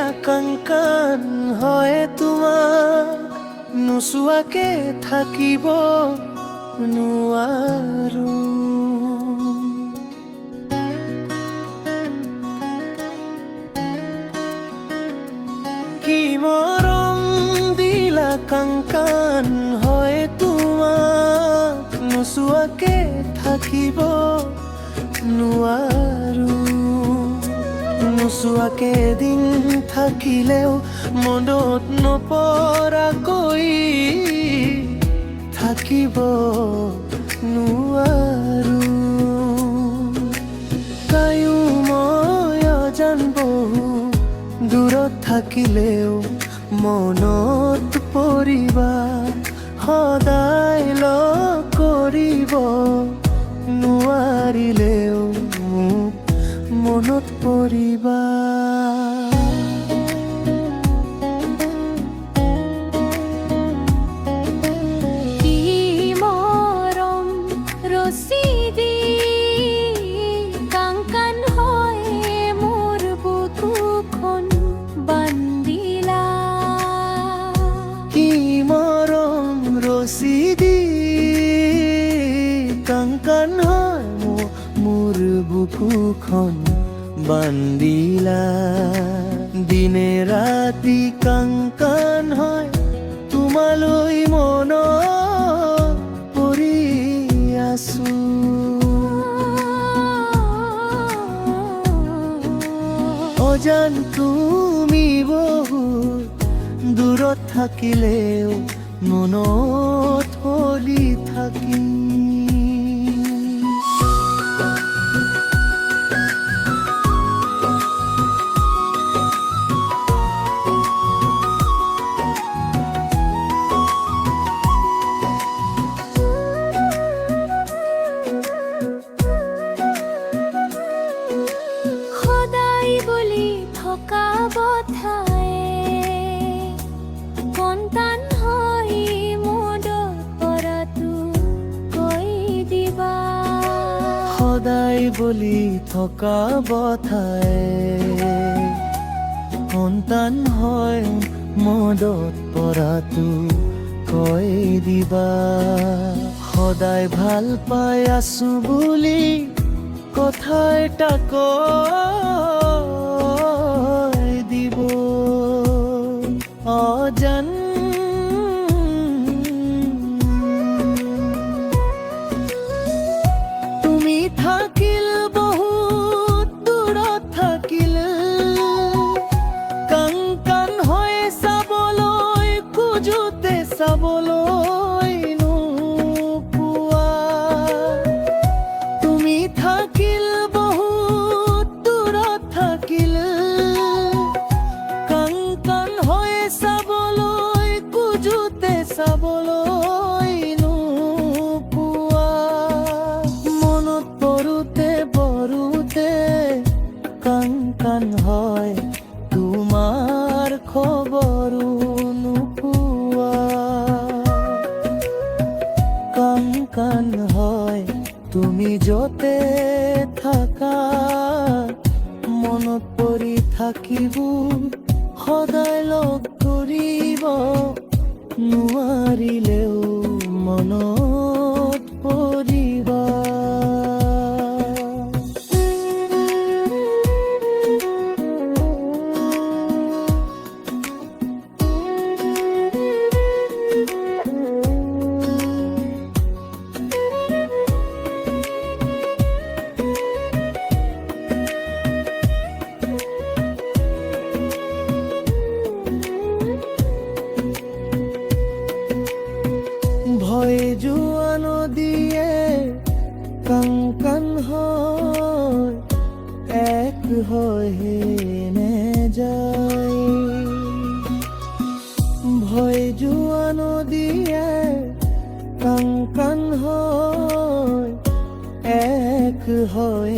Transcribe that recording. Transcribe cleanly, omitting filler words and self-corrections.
দিলা কাংকান হয় তোমাক নোচোৱাকে থাকিব নোৱাৰো। কি মৰম দিলা কাংকান হয় তোমাক নোচোৱাকে থাকিব নোৱাৰো। নোচোৱাকে দিন থাকিলেও মনত নপৰাকৈ থাকিব নোৱাৰো। তায়ো মই অজান বহু দূৰত থাকিলেও মনত পৰিবা সদায় লগ কৰিব নোৱাৰিলেও মনত পৰিবা। কি মৰম ৰচি দি কাংকান হয় মোৰ বুকুখন বান্ধিলা। কি মৰম ৰচি দি কাংকান হয় মোৰ বুকুখন বান্ধিলা। দিনে ৰাতি কাংকান হয় তোমালৈ মনত পৰি আছো। অজান তুমি বহুত দূৰত থাকিলেও মনত পৰি থাকি। সদায় বুলি থকা বথাই সন্তান হৈ মদত পৰাটো কৈ দিবা। সদায় বুলি থকা বথাই সন্তান হয় মদত পৰাটো কৈ দিবা। সদায় ভাল পাই আছো বুলি কথা এটা কৈ দিব। অজান তুমি থাকিল বহুত দূৰত থাকিল কাংকান হৈ চাবলৈ খোজোতে চাবলৈ নোপোৱা। তুমি থাকিল বহুত দূৰত থাকিল কাংকান হৈ চাবলৈ খোজোতে চাবলৈ নোপোৱা। মনত পৰোতে কাংকান হয় তোমাৰ খবৰো নোপোৱা। কাংকান হয় তুমি যতে থাকা মনত পৰি থাকিব সদায় লগ কৰিব নোৱাৰিলেও মনত পৰিবা। ভয় যোৱা নদীয়ে কাংকান হয় এক হৈ নেযায়। ভয় যোৱা নদীয়ে কাংকান হয় এক হৈ